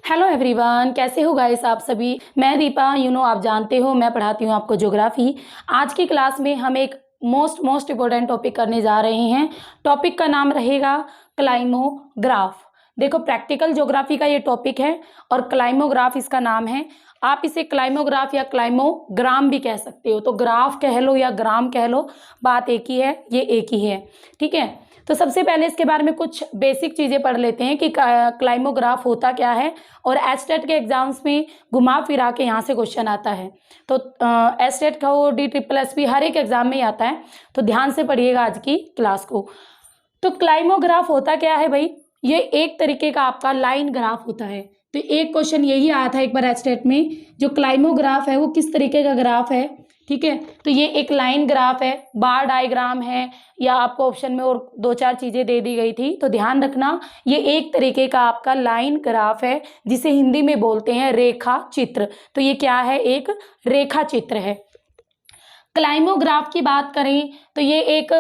Hello everyone, कैसे हो guys आप सभी। मैं दीपा, आप जानते हो मैं पढ़ाती हूँ आपको ज्योग्राफी। आज की क्लास में हम एक मोस्ट इम्पोर्टेंट टॉपिक करने जा रहे हैं। टॉपिक का नाम रहेगा क्लाइमोग्राफ। देखो, प्रैक्टिकल ज्योग्राफी का ये टॉपिक है और क्लाइमोग्राफ इसका नाम है। आप इसे क्लाइमोग्राफ या क्लाइमोग्राम भी कह सकते हो, तो ग्राफ कह लो या ग्राम कह लो, बात एक ही है, ये एक ही है। ठीक है, तो सबसे पहले इसके बारे में कुछ बेसिक चीज़ें पढ़ लेते हैं कि क्लाइमोग्राफ होता क्या है। और एस्टेट के एग्जाम्स में घुमा फिरा के यहाँ से क्वेश्चन आता है, तो एस्टेट का हो DSSS हर एक एग्जाम में ही आता है, तो ध्यान से पढ़िएगा आज की क्लास को। तो क्लाइमोग्राफ होता क्या है भाई, ये एक तरीके का आपका लाइन ग्राफ होता है। तो एक क्वेश्चन यही आया था एक बार एस्टेट में, जो क्लाइमोग्राफ है वो किस तरीके का ग्राफ है। ठीक है, तो ये एक लाइन ग्राफ है, बार डायग्राम है, या आपको ऑप्शन में और दो चार चीज़ें दे दी गई थी, तो ध्यान रखना ये एक तरीके का आपका लाइन ग्राफ है, जिसे हिंदी में बोलते हैं रेखा चित्र। तो ये क्या है, एक रेखा चित्र है। क्लाइमोग्राफ की बात करें तो ये एक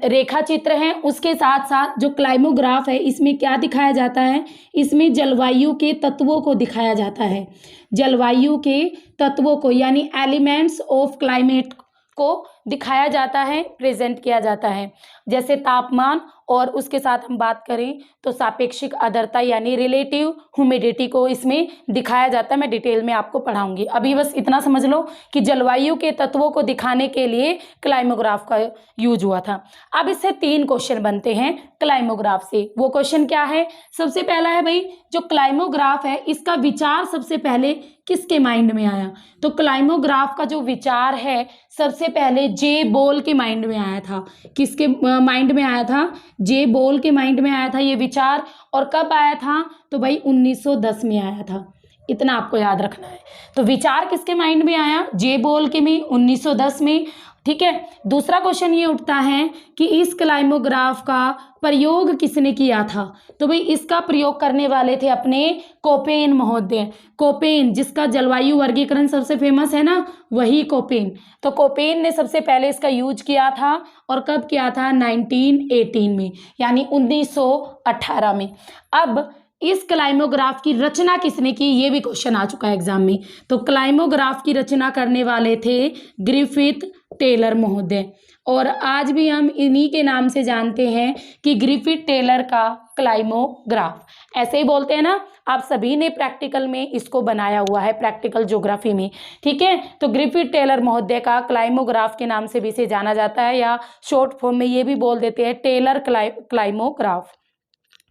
रेखा चित्र है। उसके साथ साथ जो क्लाइमोग्राफ है इसमें क्या दिखाया जाता है, इसमें जलवायु के तत्वों को दिखाया जाता है। जलवायु के तत्वों को यानी एलिमेंट्स ऑफ क्लाइमेट को दिखाया जाता है, प्रेजेंट किया जाता है। जैसे तापमान, और उसके साथ हम बात करें तो सापेक्षिक आर्द्रता यानी रिलेटिव ह्यूमिडिटी को इसमें दिखाया जाता है। मैं डिटेल में आपको पढ़ाऊंगी, अभी बस इतना समझ लो कि जलवायु के तत्वों को दिखाने के लिए क्लाइमोग्राफ का यूज हुआ था। अब इससे 3 क्वेश्चन बनते हैं क्लाइमोग्राफ से। वो क्वेश्चन क्या है, सबसे पहला है भाई, जो क्लाइमोग्राफ है इसका विचार सबसे पहले किसके माइंड में आया। तो क्लाइमोग्राफ का जो विचार है सबसे पहले जे बोल के माइंड में आया था। किसके माइंड में आया था, जे बोल के माइंड में आया था ये विचार। और कब आया था, तो भाई 1910 में आया था, इतना आपको याद रखना है। तो विचार किसके माइंड में आया, जे बोल के में, 1910 में। ठीक है, दूसरा क्वेश्चन ये उठता है कि इस क्लाइमोग्राफ का प्रयोग किसने किया था। तो भाई इसका प्रयोग करने वाले थे अपने कोपेन महोदय। कोपेन, जिसका जलवायु वर्गीकरण सबसे फेमस है ना, वही कोपेन। तो कोपेन ने सबसे पहले इसका यूज किया था, और कब किया था, 1918 में, यानी 1918 में। अब इस क्लाइमोग्राफ की रचना किसने की, ये भी क्वेश्चन आ चुका है एग्जाम में। तो क्लाइमोग्राफ की रचना करने वाले थे ग्रिफिथ टेलर महोदय, और आज भी हम इन्हीं के नाम से जानते हैं कि ग्रिफिथ टेलर का क्लाइमोग्राफ, ऐसे ही बोलते हैं ना। आप सभी ने प्रैक्टिकल में इसको बनाया हुआ है, प्रैक्टिकल ज्योग्राफी में। ठीक है, तो ग्रिफिथ टेलर महोदय का क्लाइमोग्राफ के नाम से भी इसे जाना जाता है, या शॉर्ट फॉर्म में ये भी बोल देते हैं टेलर क्लाइमोग्राफ।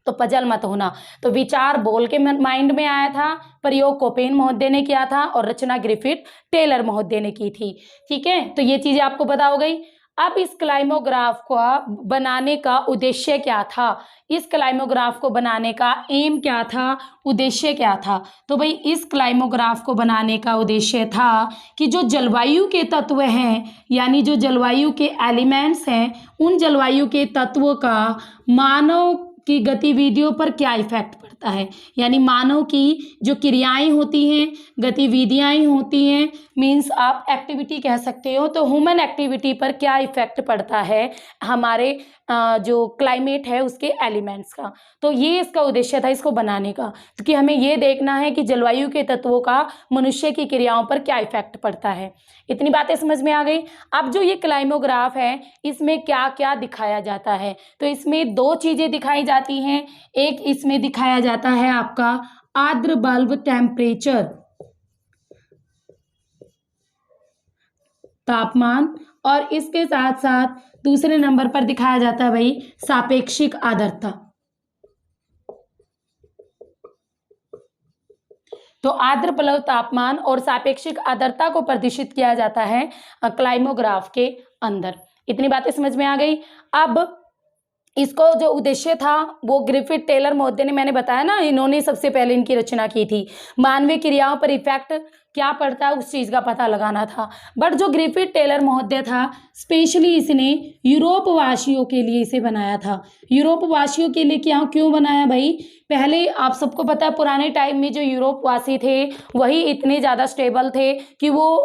तो पजल मत होना। तो विचार बोल के माइंड में आया था, प्रयोग कोपेन महोदय ने किया था, और रचना ग्रिफिथ टेलर महोदय ने की थी। ठीक है, तो ये चीजें आपको पता हो गई। अब इस क्लाइमोग्राफ को बनाने का उद्देश्य क्या था, इस क्लाइमोग्राफ को बनाने का एम क्या था, उद्देश्य क्या था। तो भाई इस क्लाइमोग्राफ को बनाने का उद्देश्य था कि जो जलवायु के तत्व हैं, यानी जो जलवायु के एलिमेंट्स हैं, उन जलवायु के तत्वों का मानव की गतिविधियों पर क्या इफेक्ट पड़ता है, यानी मानव की जो क्रियाएं होती हैं, गतिविधियां होती हैं, मीन्स आप एक्टिविटी कह सकते हो, तो ह्यूमन एक्टिविटी पर क्या इफेक्ट पड़ता है हमारे जो क्लाइमेट है उसके एलिमेंट्स का। तो ये इसका उद्देश्य था इसको बनाने का, क्योंकि हमें ये देखना है कि जलवायु के तत्वों का मनुष्य की क्रियाओं पर क्या इफेक्ट पड़ता है। इतनी बातें समझ में आ गई। अब जो ये क्लाइमोग्राफ है इसमें क्या क्या दिखाया जाता है, तो इसमें 2 चीजें दिखाई जाती हैं। एक इसमें दिखाया जाता है आपका आर्द्र बल्ब टेम्परेचर, तापमान, और इसके साथ साथ दूसरे नंबर पर दिखाया जाता है भाई सापेक्षिक आर्द्रता। तो आर्द्र बल्ब तापमान और सापेक्षिक आर्द्रता को प्रदर्शित किया जाता है क्लाइमोग्राफ के अंदर। इतनी बातें समझ में आ गई। अब इसको जो उद्देश्य था वो ग्रिफिथ टेलर महोदय ने, मैंने बताया ना, इन्होंने सबसे पहले इनकी रचना की थी। मानवीय क्रियाओं पर इफेक्ट क्या पड़ता है उस चीज़ का पता लगाना था। बट जो ग्रिफिथ टेलर महोदय था, स्पेशली इसने यूरोप वासियों के लिए इसे बनाया था। यूरोप वासियों के लिए क्यों बनाया भाई? पहले आप सबको पता है पुराने टाइम में जो यूरोप वासी थे वही इतने ज़्यादा स्टेबल थे कि वो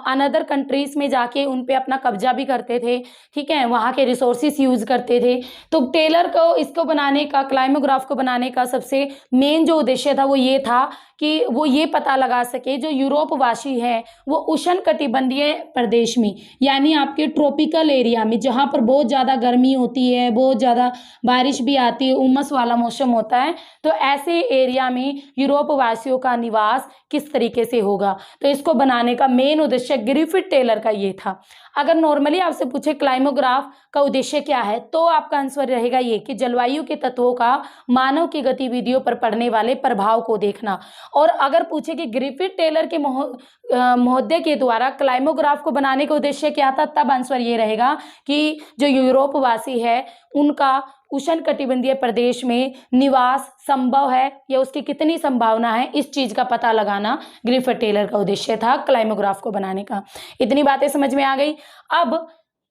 अनदर कंट्रीज में जाके उन पे अपना कब्जा भी करते थे, ठीक है, वहाँ के रिसोर्सेस यूज़ करते थे। तो टेलर को इसको बनाने का, क्लाइमोग्राफ को बनाने का सबसे मेन जो उद्देश्य था वो ये था कि वो ये पता लगा सके जो यूरोप वासी है वो उष्ण कटिबंधीय प्रदेश में, यानी आपके ट्रॉपिकल एरिया में जहाँ पर बहुत ज़्यादा गर्मी होती है, बहुत ज़्यादा बारिश भी आती है, उमस वाला मौसम होता है, तो ऐसे एरिया में यूरोप वासियों का निवास किस तरीके से होगा। तो इसको बनाने का मेन उद्देश्य ग्रिफिथ टेलर का ये था। अगर नॉर्मली आपसे पूछे क्लाइमोग्राफ का उद्देश्य क्या है, तो आपका आंसर रहेगा ये कि जलवायु के तत्वों का मानव की गतिविधियों पर पड़ने वाले प्रभाव को देखना। और अगर पूछे कि ग्रिफिथ टेलर के महोदय के द्वारा क्लाइमोग्राफ को बनाने का उद्देश्य क्या था, तब आंसर ये रहेगा कि जो यूरोप वासी है उनका उष्ण कटिबंधीय प्रदेश में निवास संभव है या उसकी कितनी संभावना है, इस चीज का पता लगाना ग्रिफिथ टेलर का उद्देश्य था क्लाइमोग्राफ को बनाने का। इतनी बातें समझ में आ गई। अब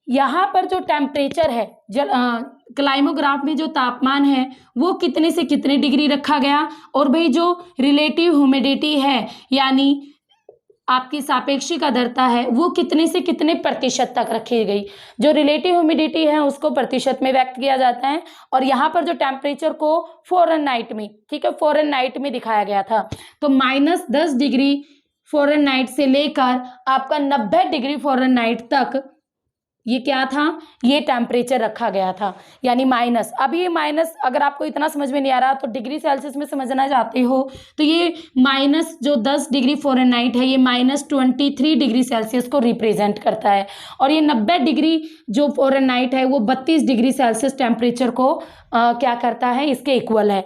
यहाँ पर जो टेम्परेचर है, क्लाइमोग्राफ में जो तापमान है वो कितने से कितने डिग्री रखा गया, और भाई जो रिलेटिव ह्यूमिडिटी है यानी आपकी सापेक्षिक आर्द्रता है वो कितने से कितने प्रतिशत तक रखी गई। जो रिलेटिव ह्यूमिडिटी है उसको प्रतिशत में व्यक्त किया जाता है, और यहाँ पर जो टेम्परेचर को फ़ारेनहाइट में, ठीक है, फ़ारेनहाइट में दिखाया गया था। तो -10 डिग्री फ़ारेनहाइट से लेकर आपका 90 डिग्री फ़ारेनहाइट तक ये क्या था, ये टेम्परेचर रखा गया था, यानी माइनस। अब ये माइनस अगर आपको इतना समझ में नहीं आ रहा तो डिग्री सेल्सियस में समझना चाहते हो तो ये माइनस जो 10 डिग्री फ़ारेनहाइट है ये -23 डिग्री सेल्सियस को रिप्रेजेंट करता है, और ये 90 डिग्री जो फ़ारेनहाइट है वो 32 डिग्री सेल्सियस टेम्परेचर को क्या करता है, इसके इक्वल है,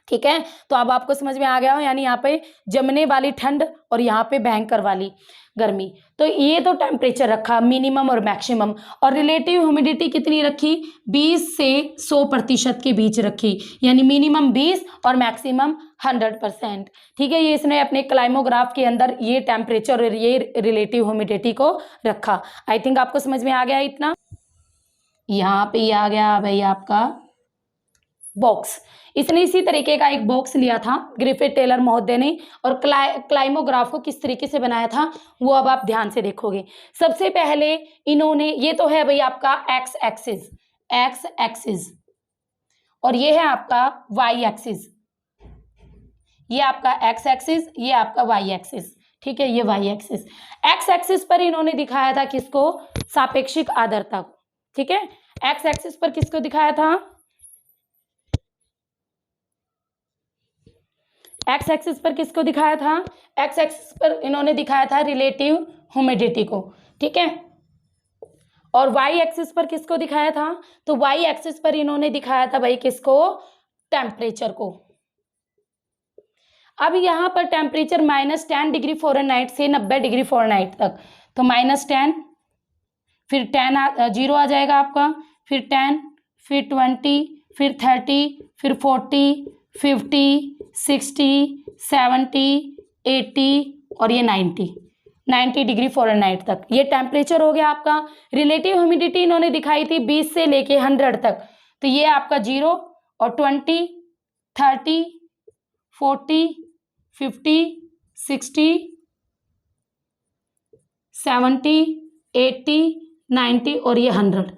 ठीक है। तो अब आपको समझ में आ गया हो, यानी यहाँ पे जमने वाली ठंड और यहाँ पे भयंकर वाली गर्मी। तो ये तो टेम्परेचर रखा मिनिमम और मैक्सिमम, और रिलेटिव ह्यूमिडिटी कितनी रखी, 20 से 100% के बीच रखी, यानी मिनिमम 20 और मैक्सिमम 100%, ठीक है। ये इसने अपने क्लाइमोग्राफ के अंदर ये टेम्परेचर और ये रिलेटिव ह्यूमिडिटी को रखा। आई थिंक आपको समझ में आ गया इतना। यहाँ पे ये आ गया भाई आपका बॉक्स। इसने इसी तरीके का एक बॉक्स लिया था ग्रिफिथ टेलर महोदय ने, और क्लाइमोग्राफ को किस तरीके से बनाया था वो अब आप ध्यान से देखोगे। सबसे पहले इन्होंने, ये तो है भाई आपका एक्स एक्सिस, और ये है आपका वाई एक्सिस, ये आपका एक्स एक्सिस, ये आपका वाई एक्सिस, ठीक है, ये वाई एक्सिस। एक्स एक्सिस पर इन्होंने दिखाया था किसको, सापेक्षिक आर्द्रता को, ठीक है। एक्स एक्सिस पर किसको दिखाया था, एक्स एक्सिस पर किसको दिखाया था, एक्स एक्सिस पर इन्होंने दिखाया था रिलेटिव ह्यूमिडिटी को, ठीक है। और वाई एक्सिस पर किसको दिखाया था, तो वाई एक्सिस पर इन्होंने दिखाया था भाई किसको, टेम्परेचर को। अब यहाँ पर टेम्परेचर -10 डिग्री फ़ारेनहाइट से 90 डिग्री फ़ारेनहाइट तक, तो -10, फिर 10 0 आ जाएगा आपका, फिर 10, फिर 20, फिर 30, फिर 40, 50, 60, 70, 80 और ये 90 डिग्री फ़ारेनहाइट तक, ये टेम्परेचर हो गया आपका। रिलेटिव ह्यूमिडिटी इन्होंने दिखाई थी 20 से लेके 100 तक, तो ये आपका 0 और 20, 30, 40, 50, 60, 70, 80, 90 और ये 100,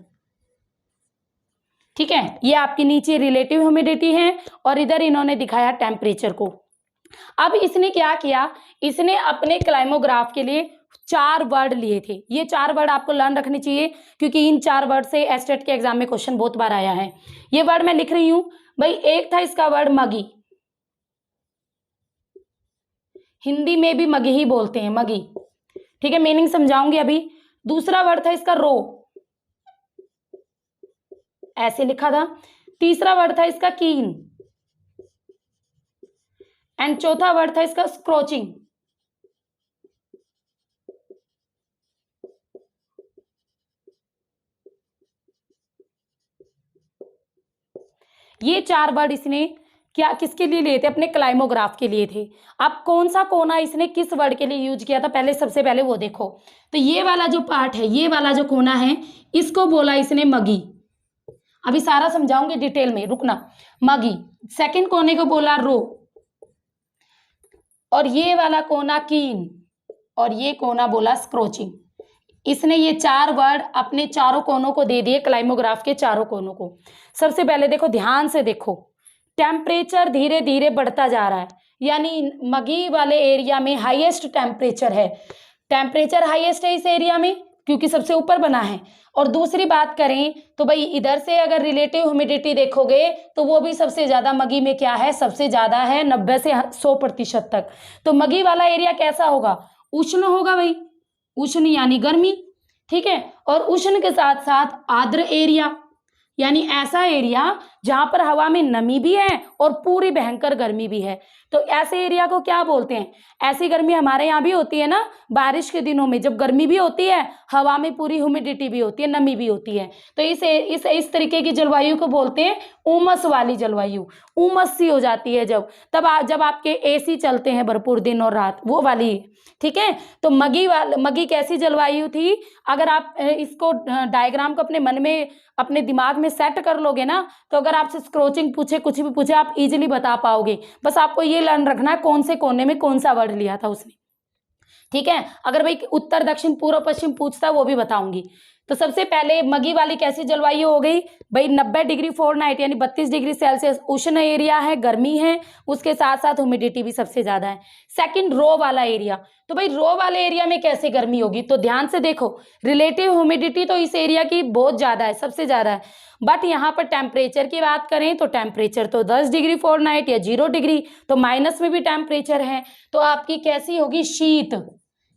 ठीक है। ये आपकी नीचे रिलेटिव ह्यूमिडिटी है और इधर इन्होंने दिखाया टेम्परेचर को। अब इसने क्या किया, इसने अपने क्लाइमोग्राफ के लिए 4 वर्ड लिए थे। ये 4 वर्ड आपको लर्न रखने चाहिए क्योंकि इन 4 वर्ड से एस्टेट के एग्जाम में क्वेश्चन बहुत बार आया है। ये वर्ड मैं लिख रही हूं भाई। एक था इसका वर्ड मगी, हिंदी में भी मगी ही बोलते हैं, मगी, ठीक है, मीनिंग समझाऊंगी अभी। दूसरा वर्ड था इसका रो, ऐसे लिखा था। तीसरा वर्ड था इसका कीन, एंड चौथा वर्ड था इसका स्क्रोचिंग। ये 4 वर्ड इसने क्या किसके लिए लिए थे? अपने क्लाइमोग्राफ के लिए थे। अब कौन सा कोना इसने किस वर्ड के लिए यूज किया था, पहले सबसे पहले वो देखो। तो ये वाला जो पार्ट है, ये वाला जो कोना है, इसको बोला इसने मगी। अभी सारा समझाऊंगी डिटेल में, रुकना। मगी। सेकंड कोने को बोला रो, और ये वाला कोना कीन, और ये कोना बोला स्क्रोचिंग। इसने ये 4 वर्ड अपने चारों कोनों को दे दिए, क्लाइमोग्राफ के चारों कोनों को। सबसे पहले देखो, ध्यान से देखो, टेम्परेचर धीरे धीरे बढ़ता जा रहा है, यानी मगी वाले एरिया में हाईएस्ट टेम्परेचर है। टेम्परेचर हाईएस्ट है इस एरिया में क्योंकि सबसे ऊपर बना है। और दूसरी बात करें तो भाई इधर से अगर रिलेटिव ह्यूमिडिटी देखोगे तो वो भी सबसे ज़्यादा मगी में क्या है, सबसे ज़्यादा है 90 से 100% तक। तो मगी वाला एरिया कैसा होगा? उष्ण होगा भाई, उष्ण यानी गर्मी, ठीक है। और उष्ण के साथ साथ आर्द्र एरिया, यानी ऐसा एरिया जहां पर हवा में नमी भी है और पूरी भयंकर गर्मी भी है। तो ऐसे एरिया को क्या बोलते हैं? ऐसी गर्मी हमारे यहाँ भी होती है ना, बारिश के दिनों में जब गर्मी भी होती है, हवा में पूरी ह्यूमिडिटी भी होती है, नमी भी होती है। तो इस तरीके की जलवायु को बोलते हैं उमस वाली जलवायु। उमस सी हो जाती है जब आपके एसी चलते हैं भरपूर दिन और रात, वो वाली, ठीक है। तो मगी कैसी जलवायु थी? अगर आप इसको डायग्राम को अपने मन में, अपने दिमाग में सेट कर लोगे ना, तो अगर आपसे स्क्रोचिंग पूछे, कुछ भी पूछे, आप इजीली बता पाओगे। बस आपको ये लर्न रखना है कौन से कोने में कौन सा वर्ड लिया था उसने, ठीक है। अगर भाई उत्तर दक्षिण पूर्व पश्चिम पूछता वो भी बताऊंगी। तो सबसे पहले मगी वाली कैसी जलवायु हो गई भाई? 90 डिग्री फ़ारेनहाइट यानी 32 डिग्री सेल्सियस उष्ण एरिया है, गर्मी है, उसके साथ साथ ह्यूमिडिटी भी सबसे ज्यादा है। सेकंड रो वाला एरिया, तो भाई रो वाले एरिया में कैसे गर्मी होगी? तो ध्यान से देखो, रिलेटिव ह्यूमिडिटी तो इस एरिया की बहुत ज्यादा है, सबसे ज्यादा है। बट यहाँ पर टेम्परेचर की बात करें तो टेम्परेचर तो 10 डिग्री फ़ारेनहाइट या 0 डिग्री, तो माइनस में भी टेम्परेचर है। तो आपकी कैसी होगी?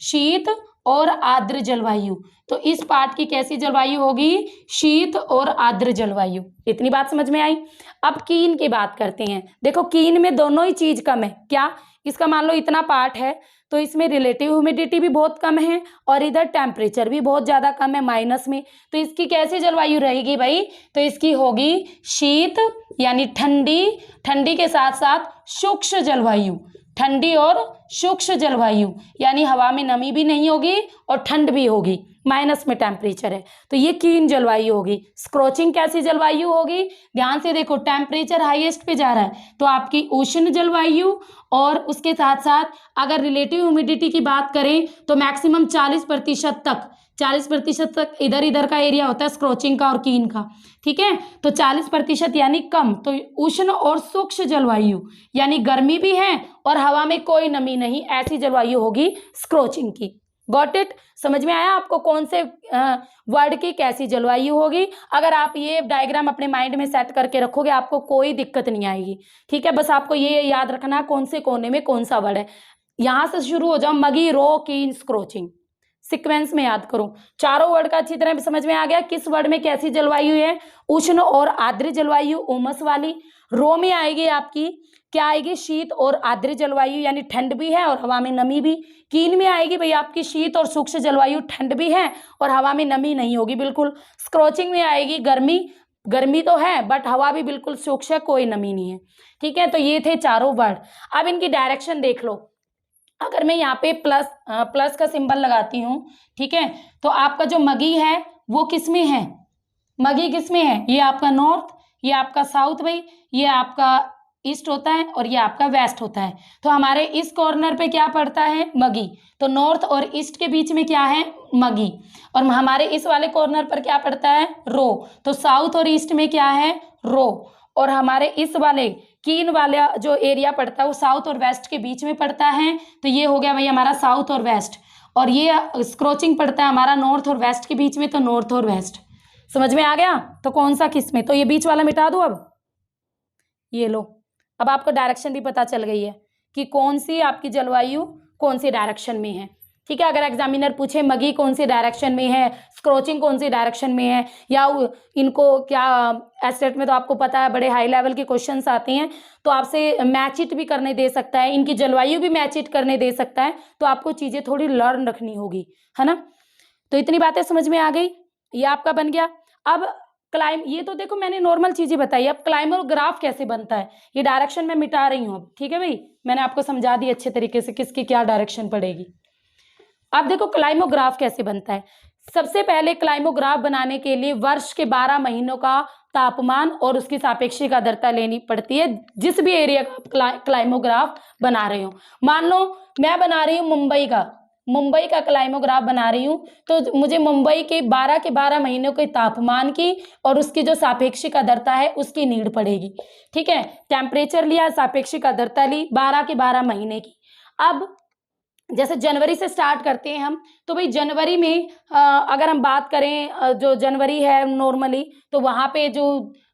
शीत और आर्द्र जलवायु। तो इस पार्ट की कैसी जलवायु होगी? शीत और आर्द्र जलवायु। इतनी बात समझ में आई। अब कीन की बात करते हैं। देखो कीन में दोनों ही चीज कम है। क्या? इसका मान लो इतना पार्ट है तो इसमें रिलेटिव ह्यूमिडिटी भी बहुत कम है और इधर टेम्परेचर भी बहुत ज्यादा कम है, माइनस में। तो इसकी कैसी जलवायु रहेगी भाई? तो इसकी होगी शीत यानी ठंडी के साथ साथ शुष्क जलवायु। ठंडी और शुष्क जलवायु यानी हवा में नमी भी नहीं होगी और ठंड भी होगी, माइनस में टेम्परेचर है, तो ये कीन जलवायु होगी। स्क्रोचिंग कैसी जलवायु होगी? ध्यान से देखो, टेम्परेचर हाईएस्ट पे जा रहा है तो आपकी उष्ण जलवायु, और उसके साथ साथ अगर रिलेटिव ह्यूमिडिटी की बात करें तो मैक्सिमम 40% तक इधर का एरिया होता है स्क्रोचिंग का और कीन का, ठीक है। तो 40% यानी कम, तो उष्ण और शुष्क जलवायु यानी गर्मी भी है और हवा में कोई नमी नहीं, ऐसी जलवायु होगी स्क्रोचिंग की। Got it? समझ में आया आपको कौन से वर्ड की कैसी जलवायु होगी? अगर आप ये डायग्राम अपने माइंड में सेट करके रखोगे आपको कोई दिक्कत नहीं आएगी, ठीक है। बस आपको ये याद रखना कौन से कोने में कौन सा वर्ड है। यहां से शुरू हो जाओ, मगी, रो, कीन, स्क्रोचिंग, सीक्वेंस में याद करो। चारों वर्ड का अच्छी तरह समझ में आ गया किस वर्ड में कैसी जलवायु है? उष्ण और आर्द्र जलवायु, उमस वाली। रो में आएगी आपकी क्या आएगी? शीत और आर्द्र जलवायु यानी ठंड भी है और हवा में नमी भी। कीन में आएगी भाई आपकी शीत और शुष्क जलवायु, ठंड भी है और हवा में नमी नहीं होगी बिल्कुल। स्क्रोचिंग में आएगी गर्मी तो है बट हवा भी बिल्कुल शुष्क है, कोई नमी नहीं है, ठीक है। तो ये थे चारों वर्ड। अब इनकी डायरेक्शन देख लो। अगर मैं यहाँ पे प्लस का सिंबल लगाती हूँ, ठीक है, तो आपका जो मगी है वो किस में है? मगी किस में है? ये आपका नॉर्थ, ये आपका साउथ भाई, ये आपका ईस्ट होता है और ये आपका वेस्ट होता है। तो हमारे इस कॉर्नर पे क्या पड़ता है? मगी। तो नॉर्थ और ईस्ट के बीच में क्या है? मगी। और हमारे इस वाले कॉर्नर पर क्या पड़ता है? रो। तो साउथ और ईस्ट में क्या है? रो। और हमारे इस वाले कीन वाला जो एरिया पड़ता है वो साउथ और वेस्ट के बीच में पड़ता है, तो ये हो गया भाई हमारा साउथ और वेस्ट। और ये स्क्रोचिंग पड़ता है हमारा नॉर्थ और वेस्ट के बीच में, तो नॉर्थ और वेस्ट। समझ में आ गया? तो कौन सा किस में? तो ये बीच वाला मिटा दो। अब ये लो, अब आपको डायरेक्शन भी पता चल गई है कि कौन सी आपकी जलवायु कौन सी डायरेक्शन में है, ठीक है। अगर एग्जामिनर पूछे मगी कौन सी डायरेक्शन में है, स्क्रोचिंग कौन सी डायरेक्शन में है, या इनको क्या एस्टेट में तो आपको पता है बड़े हाई लेवल के क्वेश्चंस आते हैं, तो आपसे मैच इट भी करने दे सकता है, इनकी जलवायु भी मैच इट करने दे सकता है। तो आपको चीज़ें थोड़ी लर्न रखनी होगी, है ना। तो इतनी बातें समझ में आ गई, ये आपका बन गया। अब ये तो देखो मैंने नॉर्मल चीजें बताई, अब क्लाइमोग्राफ कैसे बनता है, ये डायरेक्शन मैं मिटा रही हूँ अब, ठीक है भाई, मैंने आपको समझा दी अच्छे तरीके से किसकी क्या डायरेक्शन पड़ेगी। अब देखो क्लाइमोग्राफ कैसे बनता है। सबसे पहले क्लाइमोग्राफ बनाने के लिए वर्ष के 12 महीनों का तापमान और उसकी सापेक्षिक आर्द्रता लेनी पड़ती है, जिस भी एरिया का क्लाइमोग्राफ बना रहे हो। मान लो मैं बना रही हूँ मुंबई का क्लाइमोग्राफ बना रही हूँ, तो मुझे मुंबई के 12 महीनों के तापमान की और उसकी जो सापेक्षिक आर्द्रता है उसकी नीड पड़ेगी, ठीक है। टेम्परेचर लिया, सापेक्षिक आर्द्रता ली 12 महीने की। अब जैसे जनवरी से स्टार्ट करते हैं हम, तो भाई जनवरी में अगर हम बात करें जो जनवरी है नॉर्मली, तो वहाँ पे जो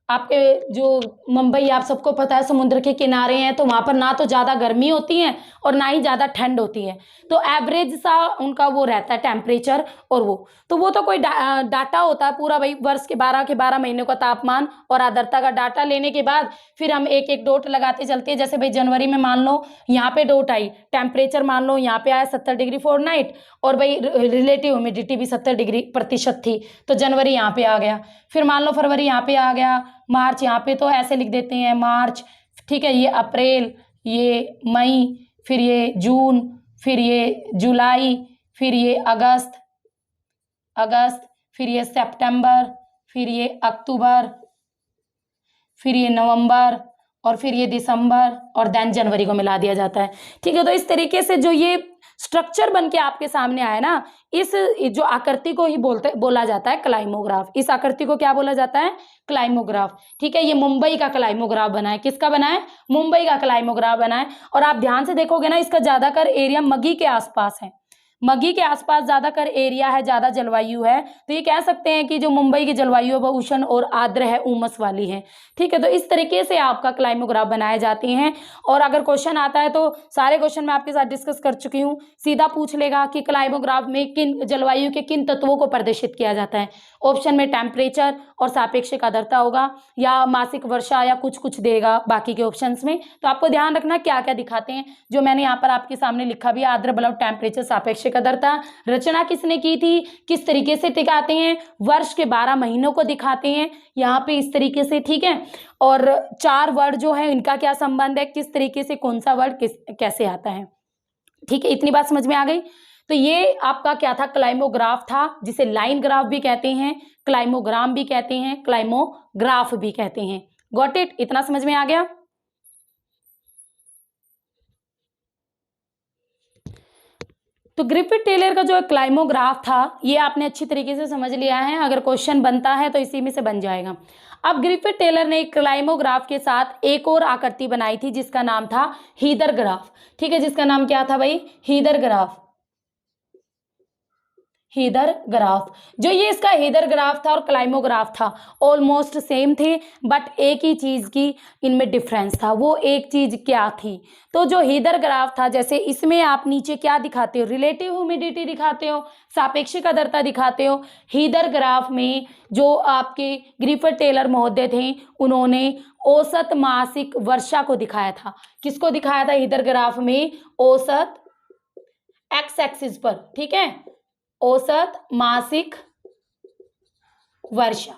आपके जो मुंबई आप सबको पता है समुद्र के किनारे हैं, तो वहाँ पर ना तो ज़्यादा गर्मी होती है और ना ही ज़्यादा ठंड होती है, तो एवरेज सा उनका वो रहता है टेम्परेचर। और वो तो कोई डाटा होता है पूरा भाई, वर्ष के 12 महीनों का तापमान और आर्द्रता का डाटा लेने के बाद फिर हम एक एक डॉट लगाते चलते हैं। जैसे भाई जनवरी में मान लो यहाँ पे डॉट आई, टेम्परेचर मान लो यहाँ पे आया 70 डिग्री फॉरेनहाइट, और भाई रिलेटिव ह्यूमिडिटी भी 70% थी, तो जनवरी यहाँ पे आ गया। फिर मान लो फरवरी यहाँ पे आ गया, मार्च यहाँ पे, तो ऐसे लिख देते हैं मार्च, ठीक है, ये अप्रैल, ये मई, फिर ये जून, फिर ये जुलाई, फिर ये अगस्त, फिर ये सितंबर, फिर ये अक्टूबर, फिर ये नवंबर, और फिर ये दिसंबर, और देन जनवरी को मिला दिया जाता है, ठीक है। तो इस तरीके से जो ये स्ट्रक्चर बन के आपके सामने आया ना, इस जो आकृति को ही बोला जाता है क्लाइमोग्राफ। इस आकृति को क्या बोला जाता है? क्लाइमोग्राफ, ठीक है। ये मुंबई का क्लाइमोग्राफ बना है, किसका बना है? मुंबई का क्लाइमोग्राफ बना है। और आप ध्यान से देखोगे ना, इसका ज्यादातर एरिया मगी के आसपास है, मगी के आसपास ज्यादातर एरिया है, ज्यादा जलवायु है, तो ये कह सकते हैं कि जो मुंबई की जलवायु है वो उष्ण और आर्द्र है, उमस वाली है, ठीक है। तो इस तरीके से आपका क्लाइमोग्राफ बनाए जाते हैं। और अगर क्वेश्चन आता है तो सारे क्वेश्चन मैं आपके साथ डिस्कस कर चुकी हूँ, सीधा पूछ लेगा कि क्लाइमोग्राफ में किन जलवायु के किन तत्वों को प्रदर्शित किया जाता है। ऑप्शन में टेम्परेचर और सापेक्षिक आर्द्रता होगा, या मासिक वर्षा, या कुछ कुछ देगा बाकी के ऑप्शंस में। तो आपको ध्यान रखना क्या क्या दिखाते हैं, जो मैंने यहाँ पर आपके सामने लिखा भी है, आर्द्र बलव, टेम्परेचर, सापेक्षिक आर्द्रता। रचना किसने की थी, किस तरीके से दिखाते हैं, वर्ष के 12 महीनों को दिखाते हैं यहाँ पे इस तरीके से, ठीक है। और 4 वर्ड जो है इनका क्या संबंध है, किस तरीके से कौन सा वर्ड कैसे आता है, ठीक है। इतनी बात समझ में आ गई। तो ये आपका क्या था? क्लाइमोग्राफ था, जिसे लाइन ग्राफ भी कहते हैं, क्लाइमोग्राम भी कहते हैं, क्लाइमोग्राफ भी कहते हैं। Got it? इतना समझ में आ गया? तो ग्रिफिथ टेलर का जो क्लाइमोग्राफ था ये आपने अच्छी तरीके से समझ लिया है, अगर क्वेश्चन बनता है तो इसी में से बन जाएगा। अब ग्रिफिथ टेलर ने क्लाइमोग्राफ के साथ एक और आकृति बनाई थी जिसका नाम था हीदर ग्राफ, ठीक है। जिसका नाम क्या था भाई? Heather graph. हीदर ग्राफ, जो ये इसका हीदर ग्राफ था और क्लाइमोग्राफ था ऑलमोस्ट सेम थे, बट एक ही चीज की इनमें डिफरेंस था। वो एक चीज क्या थी? तो जो हीदर ग्राफ था, जैसे इसमें आप नीचे क्या दिखाते हो? रिलेटिव ह्यूमिडिटी दिखाते हो, सापेक्षिक आर्द्रता दिखाते हो। हीदर ग्राफ में जो आपके ग्रिफिथ टेलर महोदय थे उन्होंने औसत मासिक वर्षा को दिखाया था। किसको दिखाया था हीदर ग्राफ में? औसत एक्स एक्सिस पर, ठीक है, औसत मासिक वर्षा,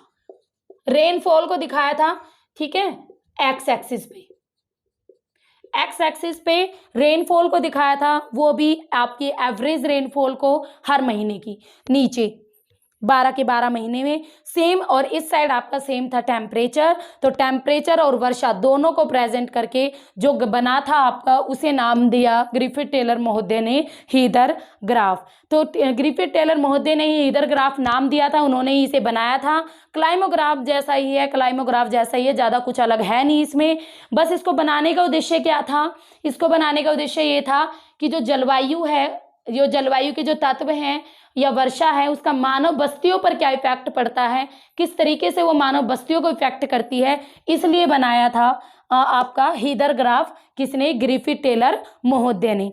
रेनफॉल को दिखाया था, ठीक है, एक्स एक्सिस पे। एक्स एक्सिस पे रेनफॉल को दिखाया था, वो भी आपकी एवरेज रेनफॉल को हर महीने की, नीचे 12 महीने में सेम। और इस साइड आपका सेम था टेम्परेचर। तो टेम्परेचर और वर्षा दोनों को प्रेजेंट करके जो बना था आपका, उसे नाम दिया ग्रिफिथ टेलर महोदय ने हीदर ग्राफ। तो ग्रिफिथ टेलर महोदय ने ही हीदर ग्राफ नाम दिया था, उन्होंने ही इसे बनाया था। क्लाइमोग्राफ जैसा ही है, क्लाइमोग्राफ जैसा ही है, ज़्यादा कुछ अलग है नहीं इसमें। बस इसको बनाने का उद्देश्य क्या था? इसको बनाने का उद्देश्य ये था कि जो जलवायु है, जो जलवायु के जो तत्व हैं या वर्षा है, उसका मानव बस्तियों पर क्या इफेक्ट पड़ता है, किस तरीके से वो मानव बस्तियों को इफेक्ट करती है, इसलिए बनाया था आपका हीदर ग्राफ। किसने? ग्रिफिथ टेलर महोदय ने।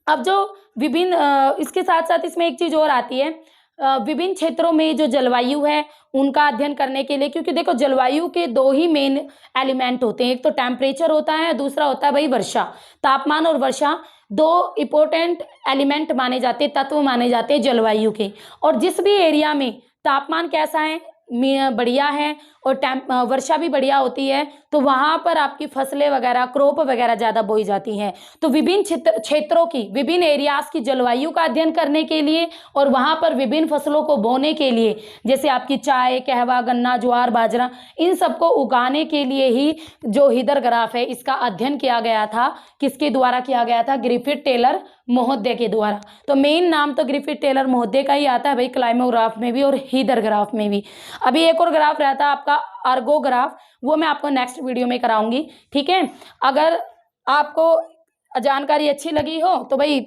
अब जो विभिन्न इसके साथ साथ इसमें एक चीज और आती है, विभिन्न क्षेत्रों में जो जलवायु है उनका अध्ययन करने के लिए, क्योंकि देखो जलवायु के 2 ही मेन एलिमेंट होते हैं, एक तो टेम्परेचर होता है, दूसरा होता है भाई वर्षा। तापमान और वर्षा 2 इंपॉर्टेंट एलिमेंट माने जाते हैं, तत्व माने जाते हैं जलवायु के। और जिस भी एरिया में तापमान कैसा है, बढ़िया है और वर्षा भी बढ़िया होती है, तो वहाँ पर आपकी फसलें वगैरह, क्रॉप वगैरह ज़्यादा बोई जाती हैं। तो विभिन्न क्षेत्रों की, विभिन्न एरियाज़ की जलवायु का अध्ययन करने के लिए और वहाँ पर विभिन्न फसलों को बोने के लिए, जैसे आपकी चाय, कहवा, गन्ना, ज्वार, बाजरा, इन सबको उगाने के लिए ही जो हीदरग्राफ है इसका अध्ययन किया गया था। किसके द्वारा किया गया था? ग्रिफिथ टेलर महोदय के द्वारा। तो मेन नाम तो ग्रिफिथ टेलर महोदय का ही आता है भाई, क्लाइमोग्राफ में भी और हीदरग्राफ में भी। अभी एक और ग्राफ रहता है आपका आर्गोग्राफ, वो मैं आपको नेक्स्ट वीडियो में कराऊंगी, ठीक है। अगर आपको जानकारी अच्छी लगी हो तो भाई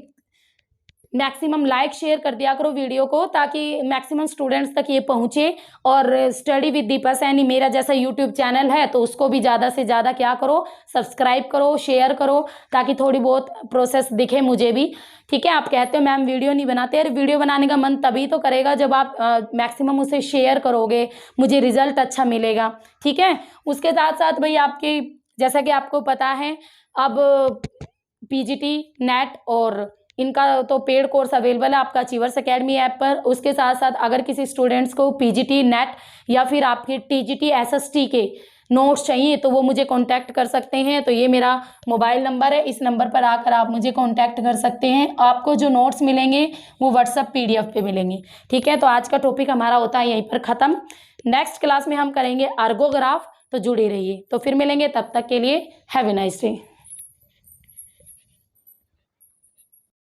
मैक्सिमम लाइक शेयर कर दिया करो वीडियो को, ताकि मैक्सिमम स्टूडेंट्स तक ये पहुँचे। और स्टडी विद दीपा सैनी मेरा जैसा यूट्यूब चैनल है तो उसको भी ज़्यादा से ज़्यादा क्या करो, सब्सक्राइब करो, शेयर करो, ताकि थोड़ी बहुत प्रोसेस दिखे मुझे भी, ठीक है। आप कहते हो मैम वीडियो नहीं बनाते, अरे वीडियो बनाने का मन तभी तो करेगा जब आप मैक्सिमम उसे शेयर करोगे, मुझे रिजल्ट अच्छा मिलेगा, ठीक है। उसके साथ साथ भाई आपकी, जैसा कि आपको पता है, अब पीजीटी, नेट और इनका तो पेड कोर्स अवेलेबल है आपका अचीवर्स एकेडमी ऐप पर। उसके साथ साथ अगर किसी स्टूडेंट्स को पीजीटी, नेट या फिर आपके टीजीटी, एसएसटी के नोट्स चाहिए तो वो मुझे कांटेक्ट कर सकते हैं। तो ये मेरा मोबाइल नंबर है, इस नंबर पर आकर आप मुझे कांटेक्ट कर सकते हैं। आपको जो नोट्स मिलेंगे वो व्हाट्सएप पीडीएफ पे मिलेंगे, ठीक है। तो आज का टॉपिक हमारा होता है यहीं पर ख़त्म। नेक्स्ट क्लास में हम करेंगे आर्गोग्राफ, तो जुड़े रहिए। तो फिर मिलेंगे, तब तक के लिए हैव ए नाइस डे।